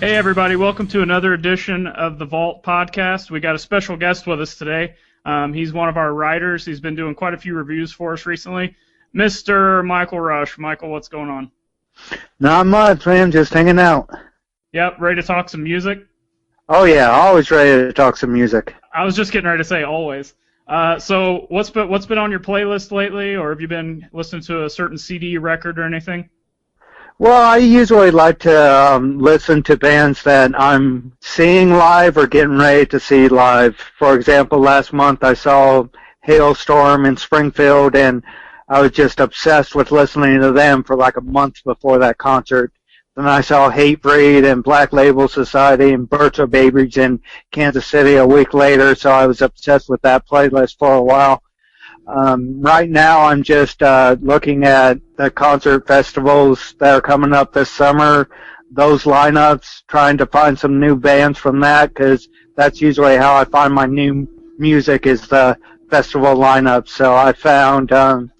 Hey everybody, welcome to another edition of the Vault podcast. We got a special guest with us today. He's one of our writers. He's been doing quite a few reviews for us recently. Mr. Michael Rusch. Michael, what's going on? Not much, man. Just hanging out. Yep, ready to talk some music? Oh yeah, always ready to talk some music. I was just getting ready to say always. So what's been on your playlist lately, or have you been listening to a certain CD record or anything? Well, I usually like to listen to bands that I'm seeing live or getting ready to see live. For example, last month I saw Hailstorm in Springfield, and I was just obsessed with listening to them for like a month before that concert. Then I saw Hatebreed and Black Label Society and Birds of Babies in Kansas City a week later, so I was obsessed with that playlist for a while. Right now I'm just looking at the concert festivals that are coming up this summer, those lineups, trying to find some new bands from that, because that's usually how I find my new music is the festival lineup. So I found, Amaranthine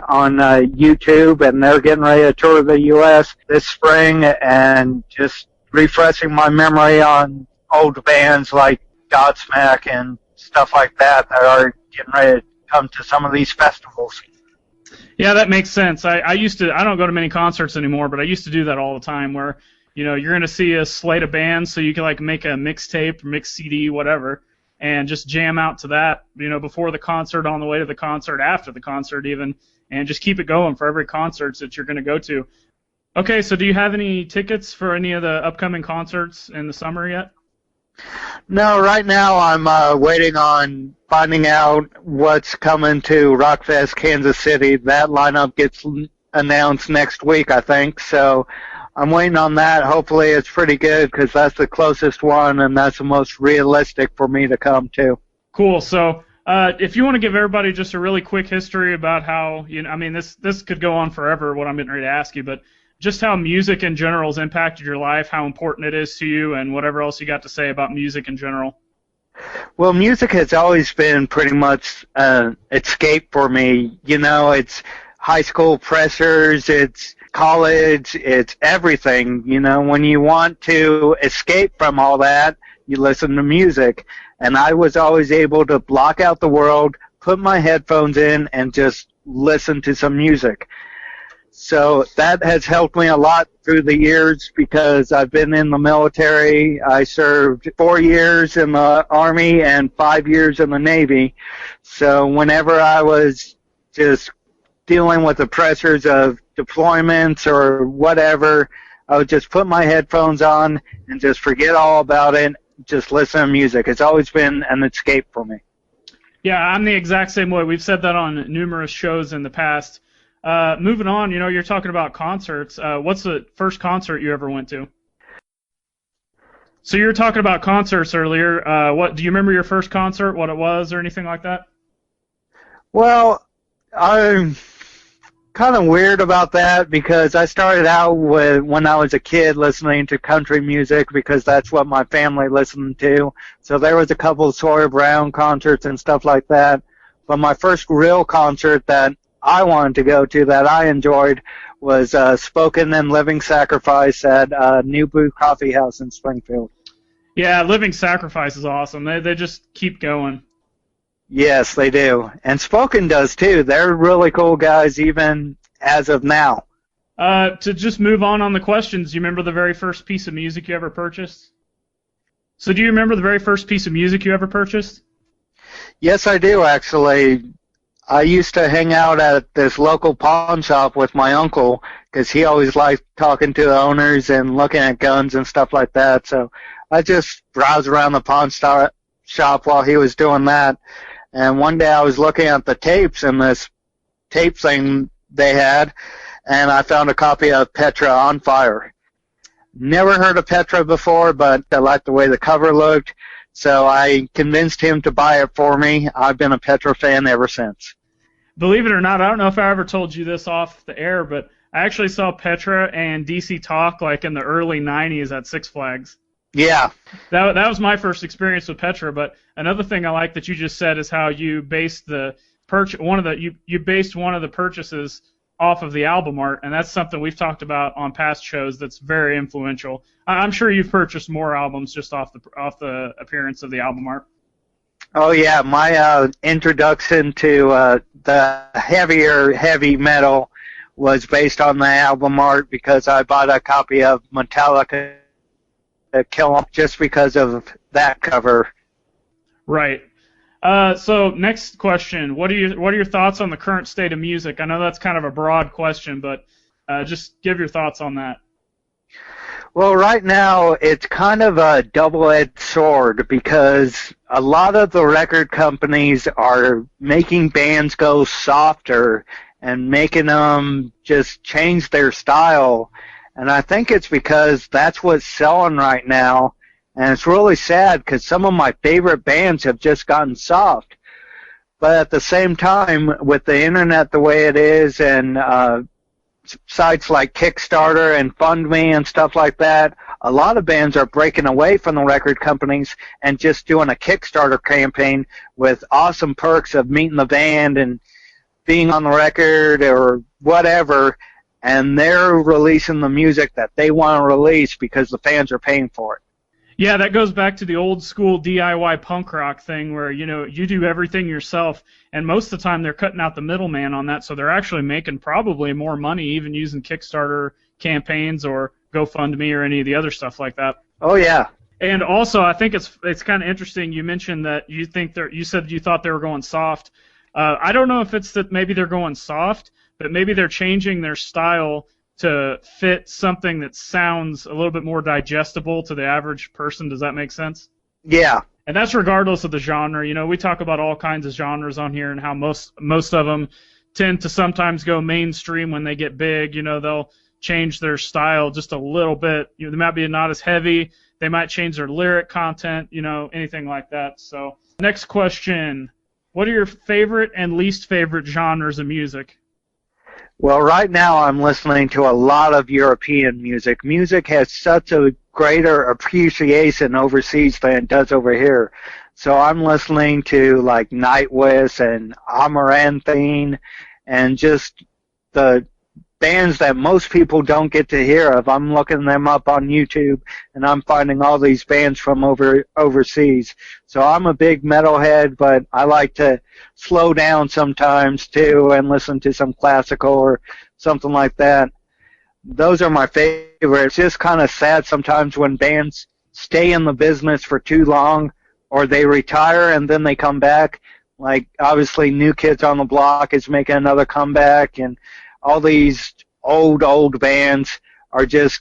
on YouTube, and they're getting ready to tour the U.S. this spring, and just refreshing my memory on old bands like Godsmack and stuff like that are getting ready to come to some of these festivals. Yeah, that makes sense. I don't go to many concerts anymore, but I used to do that all the time where, you're going to see a slate of bands, so you can like make a mixtape, mix CD, whatever, and just jam out to that, before the concert, on the way to the concert, after the concert even, and just keep it going for every concert that you're going to go to. Okay, so do you have any tickets for any of the upcoming concerts in the summer yet? No, right now I'm waiting on finding out what's coming to Rockfest Kansas City. That lineup gets announced next week, I think, so I'm waiting on that. Hopefully it's pretty good, because that's the closest one, and that's the most realistic for me to come to. Cool. So if you want to give everybody just a really quick history about how, this could go on forever, what I'm getting ready to ask you, but just how music in general has impacted your life, how important it is to you, and whatever else you got to say about music in general. Well, music has always been pretty much an escape for me. It's high school pressures, it's college, it's everything. When you want to escape from all that, you listen to music. And I was always able to block out the world, put my headphones in, and just listen to some music. So that has helped me a lot through the years, because I've been in the military. I served 4 years in the Army and 5 years in the Navy. So whenever I was just dealing with the pressures of deployments or whatever, I would just put my headphones on and just forget all about it, just listen to music. It's always been an escape for me. Yeah, I'm the exact same way. We've said that on numerous shows in the past. Moving on, you're talking about concerts. What's the first concert you ever went to? So you were talking about concerts earlier. What do you remember your first concert, what it was, or anything like that? Well, I'm kind of weird about that, because I started out when I was a kid listening to country music, because that's what my family listened to. So there was a couple of Sawyer Brown concerts and stuff like that. But my first real concert that I wanted to go to, that I enjoyed, was Spoken and Living Sacrifice at New Brew Coffee House in Springfield. Yeah, Living Sacrifice is awesome. They just keep going. Yes, they do. And Spoken does too. They're really cool guys, even as of now. To just move on the questions, do you remember the very first piece of music you ever purchased? So do you remember the very first piece of music you ever purchased? Yes, I do, actually. I used to hang out at this local pawn shop with my uncle, because he always liked talking to the owners and looking at guns and stuff like that. So I just browsed around the pawn shop while he was doing that. And one day I was looking at the tapes in this tape thing they had, and I found a copy of Petra on Fire. Never heard of Petra before, but I liked the way the cover looked, so I convinced him to buy it for me. I've been a Petra fan ever since. Believe it or not, I don't know if I ever told you this off the air, but I actually saw Petra and DC Talk like in the early 90s at Six Flags. Yeah. That was my first experience with Petra, but another thing I like that you just said is how you based you based one of the purchases off of the album art, and that's something we've talked about on past shows that's very influential. I'm sure you've purchased more albums just off the appearance of the album art. Oh yeah, my introduction to the heavy metal was based on the album art because I bought a copy of Metallica Kill 'Em just because of that cover. Right. So next question: what are your thoughts on the current state of music? I know that's kind of a broad question, but just give your thoughts on that. Well, right now it's kind of a double-edged sword because a lot of the record companies are making bands go softer and making them just change their style. And I think it's because that's what's selling right now. And it's really sad because some of my favorite bands have just gotten soft. But at the same time, with the internet the way it is and sites like Kickstarter and FundMe and stuff like that, a lot of bands are breaking away from the record companies and just doing a Kickstarter campaign with awesome perks of meeting the band and being on the record or whatever, and they're releasing the music that they want to release because the fans are paying for it. Yeah, that goes back to the old school DIY punk rock thing where, you do everything yourself, and most of the time they're cutting out the middleman on that, so they're actually making probably more money even using Kickstarter campaigns or GoFundMe or any of the other stuff like that. Oh, yeah. And also, I think it's kind of interesting you mentioned that you said you thought they were going soft. I don't know if it's that maybe they're going soft, but maybe they're changing their style to fit something that sounds a little bit more digestible to the average person. Does that make sense? Yeah. And that's regardless of the genre. We talk about all kinds of genres on here and how most of them tend to sometimes go mainstream when they get big. They'll change their style just a little bit. They might be not as heavy. They might change their lyric content, anything like that. So next question. What are your favorite and least favorite genres of music? Well, right now I'm listening to a lot of European music. Music has such a greater appreciation overseas than it does over here. So I'm listening to like Nightwish and Amaranthine and just the bands that most people don't get to hear of. I'm looking them up on YouTube and I'm finding all these bands from overseas. So I'm a big metalhead, but I like to slow down sometimes too and listen to some classical or something like that. Those are my favorites. It's just kind of sad sometimes when bands stay in the business for too long or they retire and then they come back. Like obviously New Kids on the Block is making another comeback, and all these old bands are just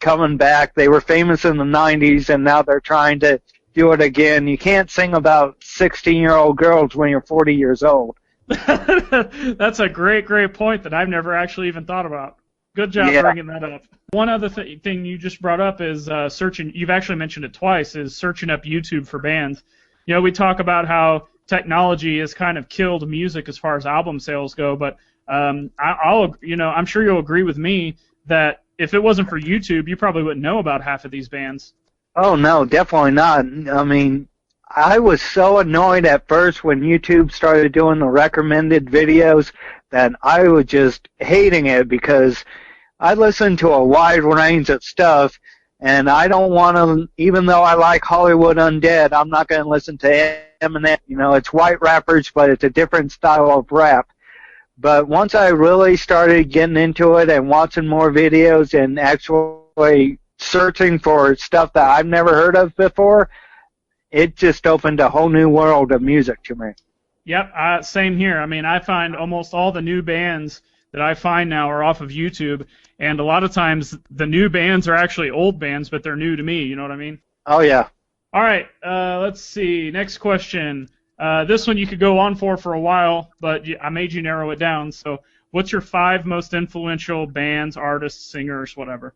coming back. They were famous in the 90s, and now they're trying to do it again. You can't sing about 16-year-old girls when you're 40 years old. That's a great point that I've never actually even thought about. Good job bringing that up. One other thing you just brought up is searching. You've actually mentioned it twice, is searching up YouTube for bands. We talk about how technology has kind of killed music as far as album sales go, but I'm sure you'll agree with me that if it wasn't for YouTube, you probably wouldn't know about half of these bands. Oh, no, definitely not. I mean, I was so annoyed at first when YouTube started doing the recommended videos that I was just hating it because I listen to a wide range of stuff, and I don't want to, even though I like Hollywood Undead, I'm not going to listen to Eminem. It's white rappers, but it's a different style of rap. But once I really started getting into it and watching more videos and actually searching for stuff that I've never heard of before, it just opened a whole new world of music to me. Yep, same here. I mean, I find almost all the new bands that I find now are off of YouTube, and a lot of times the new bands are actually old bands, but they're new to me, you know what I mean? Oh, yeah. All right, let's see. Next question. This one you could go on for a while, but I made you narrow it down. So what's your 5 most influential bands, artists, singers, whatever?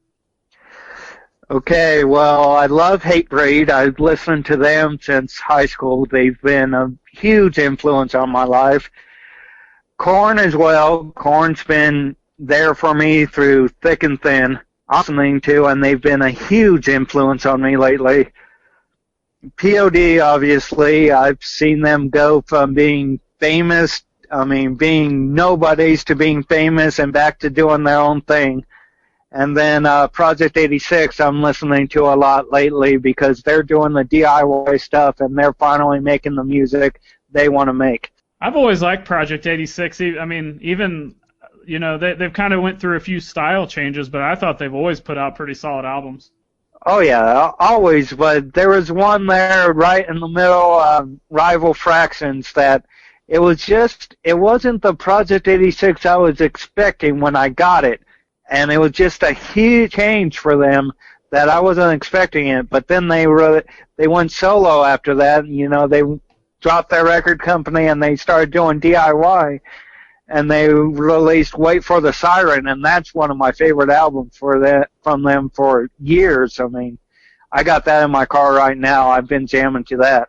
Okay, well, I love Hatebreed. I've listened to them since high school. They've been a huge influence on my life. Korn as well. Korn's been there for me through thick and thin. I'm listening to, and they've been a huge influence on me lately. POD, obviously, I've seen them go from being famous I mean, being nobodies to being famous and back to doing their own thing. And then Project 86 I'm listening to a lot lately because they're doing the DIY stuff and they're finally making the music they want to make. I've always liked Project 86. I mean, even, you know, they've kind of went through a few style changes, but I thought they've always put out pretty solid albums. Oh, yeah, always. But there was one there right in the middle, Rival Fractions, that it wasn't the Project 86 I was expecting when I got it. And it was just a huge change for them that I wasn't expecting it. But then they went solo after that. And, you know, they dropped their record company and they started doing DIY. And they released Wait for the Siren, and that's one of my favorite albums from them for years. I mean, I got that in my car right now. I've been jamming to that.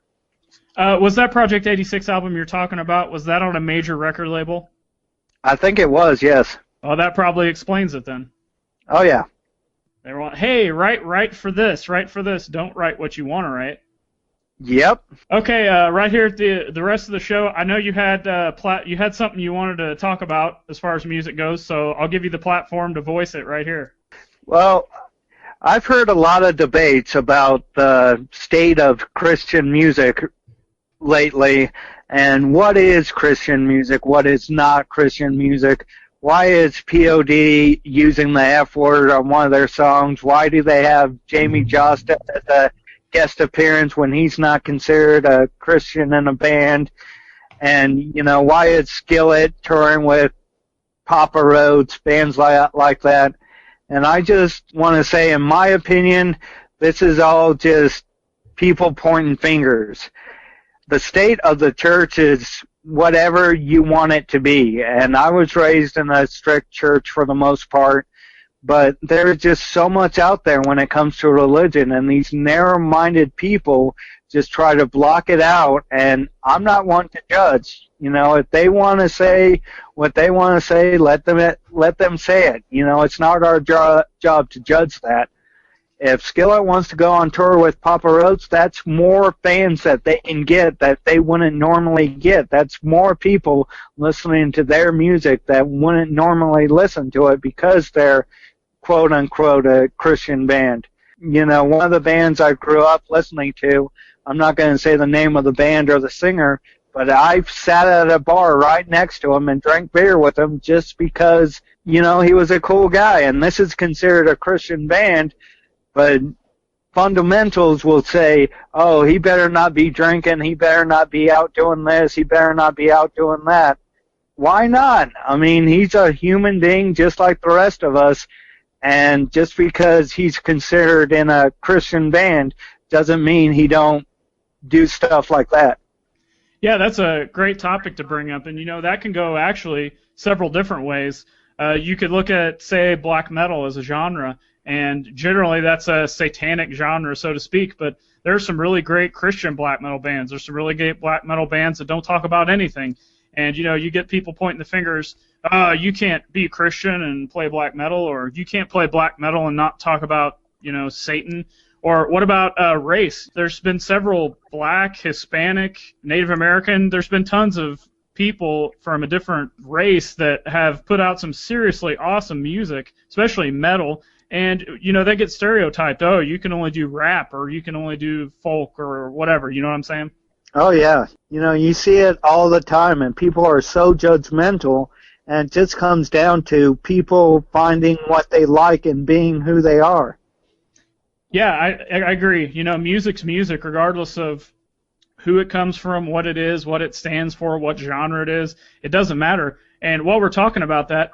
Was that Project 86 album you're talking about, was that on a major record label? I think it was, yes. Oh, that probably explains it then. Oh, yeah. They were, hey, write for this, don't write what you want to write. Yep. Okay, right here at the rest of the show, I know you had something you wanted to talk about as far as music goes, so I'll give you the platform to voice it right here. Well, I've heard a lot of debates about the state of Christian music lately, and what is Christian music, what is not Christian music. Why is POD using the F word on one of their songs? Why do they have Jamie Jost as a guest appearance when he's not considered a Christian in a band? And, you know, why is Skillet touring with Papa Roach, bands like that? And I just want to say, in my opinion, this is all just people pointing fingers. The state of the church is whatever you want it to be. And I was raised in a strict church for the most part, but there's just so much out there when it comes to religion, and these narrow-minded people just try to block it out, and I'm not one to judge. You know, if they want to say what they want to say, let them say it. You know, it's not our job to judge that. If Skillet wants to go on tour with Papa Roach, that's more fans that they can get that they wouldn't normally get. That's more people listening to their music that wouldn't normally listen to it because they're quote-unquote a Christian band. You know, one of the bands I grew up listening to, I'm not going to say the name of the band or the singer, but I sat at a bar right next to him and drank beer with him just because, you know, he was a cool guy. And this is considered a Christian band, but fundamentals will say, oh, he better not be drinking, he better not be out doing this, he better not be out doing that. Why not? I mean, he's a human being just like the rest of us, and just because he's considered in a Christian band doesn't mean he don't do stuff like that. Yeah, that's a great topic to bring up, and you know, that can go actually several different ways. You could look at, say, black metal as a genre, and generally that's a satanic genre, so to speak, but there are some really great Christian black metal bands. There's some really great black metal bands that don't talk about anything. And, you know, you get people pointing the fingers, you can't be Christian and play black metal, or you can't play black metal and not talk about, you know, Satan. Or what about race? There's been several black, Hispanic, Native American, there's been tons of people from a different race that have put out some seriously awesome music, especially metal. And, you know, they get stereotyped. Oh, you can only do rap, or you can only do folk, or whatever. You know what I'm saying? Oh, yeah. You know, you see it all the time, and people are so judgmental, and it just comes down to people finding what they like and being who they are. Yeah, I agree. You know, music's music, regardless of who it comes from, what it is, what it stands for, what genre it is. It doesn't matter. And while we're talking about that,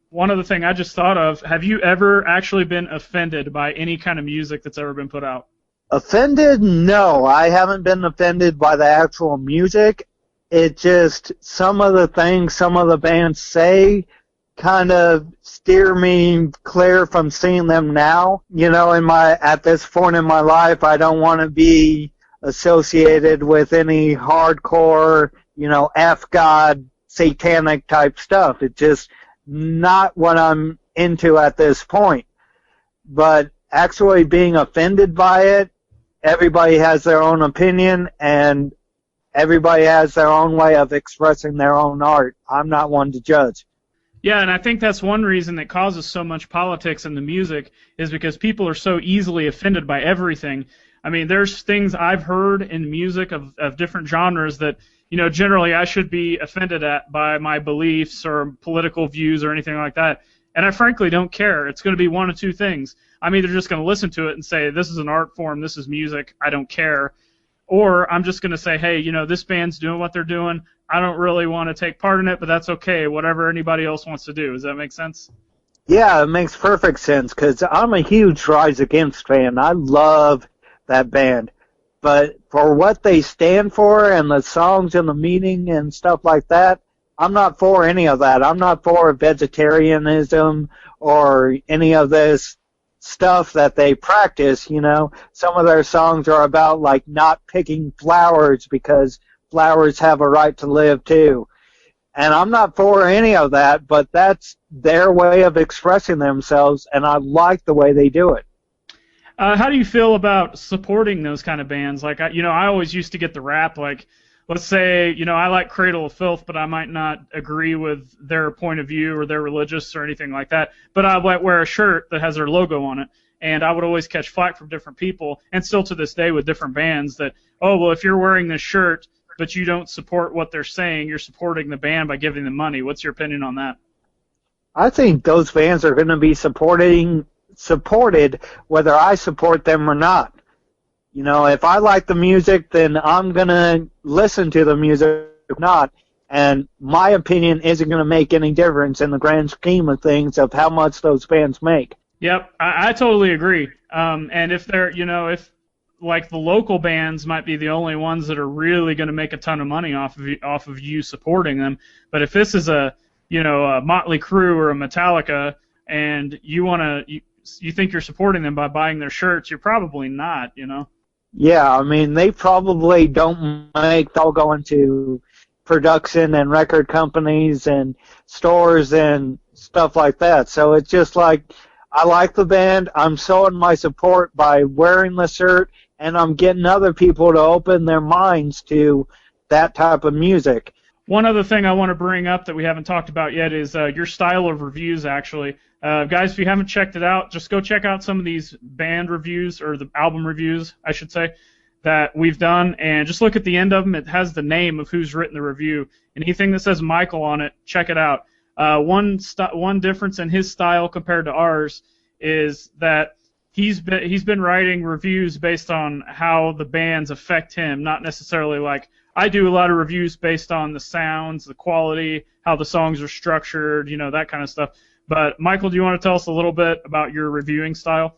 one other thing I just thought of, have you ever actually been offended by any kind of music that's ever been put out? Offended? No, I haven't been offended by the actual music. It just, some of the things some of the bands say kind of steer me clear from seeing them now. You know, at this point in my life, I don't want to be associated with any hardcore, you know, F-God, satanic type stuff. It's just not what I'm into at this point. But actually being offended by it, everybody has their own opinion, and everybody has their own way of expressing their own art. I'm not one to judge. Yeah, and I think that's one reason that causes so much politics in the music is because people are so easily offended by everything. I mean, there's things I've heard in music of different genres that, generally I should be offended at by my beliefs or political views or anything like that. And I frankly don't care. It's going to be one of two things. I'm either just going to listen to it and say, this is an art form, this is music, I don't care. Or I'm just going to say, hey, this band's doing what they're doing. I don't really want to take part in it, but that's okay. Whatever anybody else wants to do. Does that make sense? Yeah, it makes perfect sense because I'm a huge Rise Against fan. I love that band. But for what they stand for and the songs and the meaning and stuff like that, I'm not for any of that. I'm not for vegetarianism or any of this stuff that they practice. Some of their songs are about like not picking flowers because flowers have a right to live too. And I'm not for any of that, but that's their way of expressing themselves, and I like the way they do it. How do you feel about supporting those kind of bands? Like, I always used to get the rap, like, let's say, I like Cradle of Filth, but I might not agree with their point of view or their religious or anything like that, but I might wear a shirt that has their logo on it, and I would always catch flack from different people, and still to this day with different bands that, oh, well, if you're wearing this shirt, but you don't support what they're saying, you're supporting the band by giving them money. What's your opinion on that? I think those bands are going to be supported whether I support them or not. If I like the music, then I'm going to listen to the music or not, and my opinion isn't going to make any difference in the grand scheme of things of how much those bands make. Yep, I totally agree. And if they're, if like the local bands might be the only ones that are really going to make a ton of money off of you supporting them. But if this is a Motley Crue or a Metallica, and you think you're supporting them by buying their shirts, you're probably not. Yeah, I mean they probably don't make. They'll go into production and record companies and stores and stuff like that. So it's just like I like the band. I'm showing my support by wearing the shirt, and I'm getting other people to open their minds to that type of music. One other thing I want to bring up that we haven't talked about yet is your style of reviews, actually. Guys, if you haven't checked it out, just go check out some of these band reviews, or the album reviews, I should say, that we've done, and just look at the end of them. It has the name of who's written the review. Anything that says Michael on it, check it out. One difference in his style compared to ours is that he's been writing reviews based on how the bands affect him, not necessarily like I do a lot of reviews based on the sounds, the quality, how the songs are structured, that kind of stuff. But Michael, do you want to tell us a little bit about your reviewing style?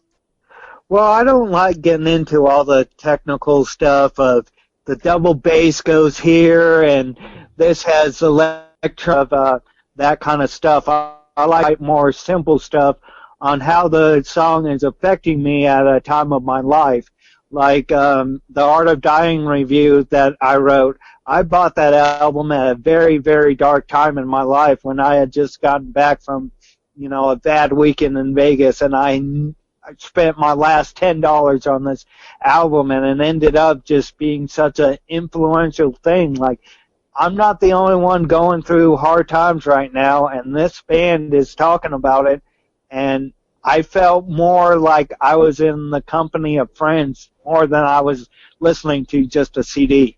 Well, I don't like getting into all the technical stuff of the double bass goes here and this has electro, that kind of stuff. I like more simple stuff on how the song is affecting me at a time of my life. Like the Art of Dying review that I wrote, I bought that album at a very, very dark time in my life when I had just gotten back from, a bad weekend in Vegas, and I spent my last $10 on this album, and it ended up just being such an influential thing. Like, I'm not the only one going through hard times right now, and this band is talking about it, and I felt more like I was in the company of friends more than I was listening to just a CD.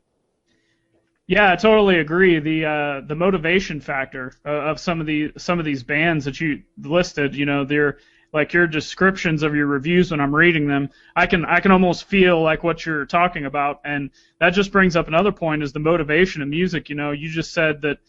Yeah, I totally agree. The motivation factor of some of these bands that you listed, they're like your descriptions of your reviews when I'm reading them. I can almost feel like what you're talking about, and that just brings up another point: is the motivation of music. You just said that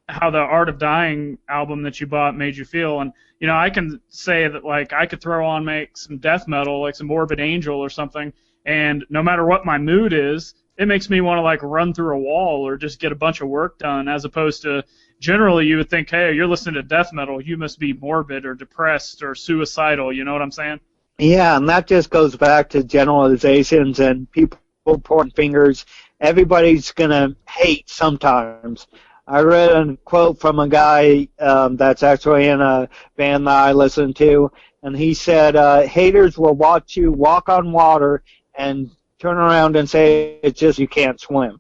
how the Art of Dying album that you bought made you feel, and I can say that like I could throw on make some death metal, like some Morbid Angel or something, and no matter what my mood is, it makes me want to like run through a wall or just get a bunch of work done, as opposed to generally you would think, hey, you're listening to death metal, you must be morbid or depressed or suicidal. You know what I'm saying? Yeah, and that just goes back to generalizations and people pointing fingers. Everybody's gonna hate sometimes. I read a quote from a guy that's actually in a band that I listen to, and he said, haters will watch you walk on water and turn around and say it's just you can't swim.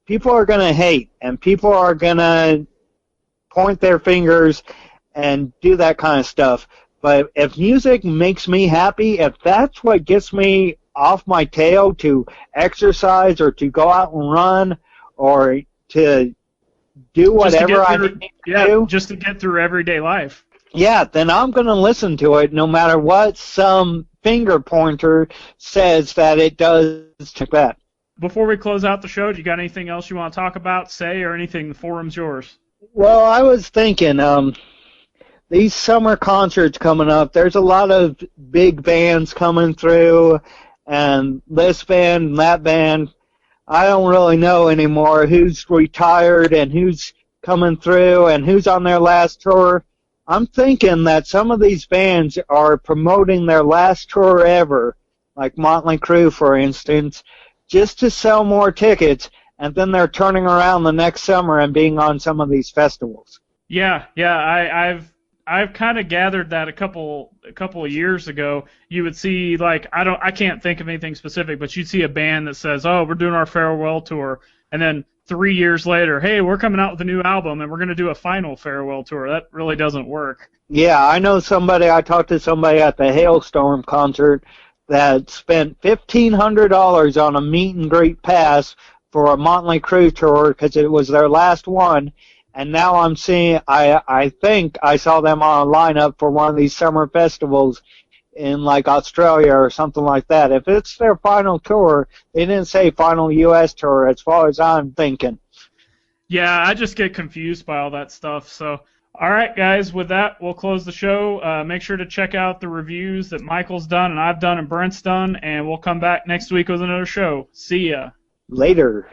people are going to hate, and people are going to point their fingers and do that kind of stuff. But if music makes me happy, if that's what gets me off my tail to exercise or to go out and run or to do whatever I need to do, just to get through everyday life. Yeah, then I'm going to listen to it no matter what some finger pointer says that it does to that. Before we close out the show, do you got anything else you want to talk about, say, or anything? The forum's yours. Well, I was thinking, these summer concerts coming up, there's a lot of big bands coming through, and this band and that band. I don't really know anymore who's retired and who's coming through and who's on their last tour. I'm thinking that some of these bands are promoting their last tour ever, like Motley Crue, for instance, just to sell more tickets, and then they're turning around the next summer and being on some of these festivals. Yeah, I've kind of gathered that a couple of years ago. You would see, like, I can't think of anything specific, but you'd see a band that says, "Oh, we're doing our farewell tour," and then 3 years later, "Hey, we're coming out with a new album and we're going to do a final farewell tour." That really doesn't work. Yeah, I talked to somebody at the Hailstorm concert that spent $1,500 on a meet and greet pass for a Motley Crue tour because it was their last one. And now I'm seeing, I think I saw them on a lineup for one of these summer festivals in like Australia or something like that. If it's their final tour, they didn't say final U.S. tour as far as I'm thinking. Yeah, I just get confused by all that stuff. So, all right, guys, with that, we'll close the show. Make sure to check out the reviews that Michael's done and I've done and Brent's done, and we'll come back next week with another show. See ya. Later.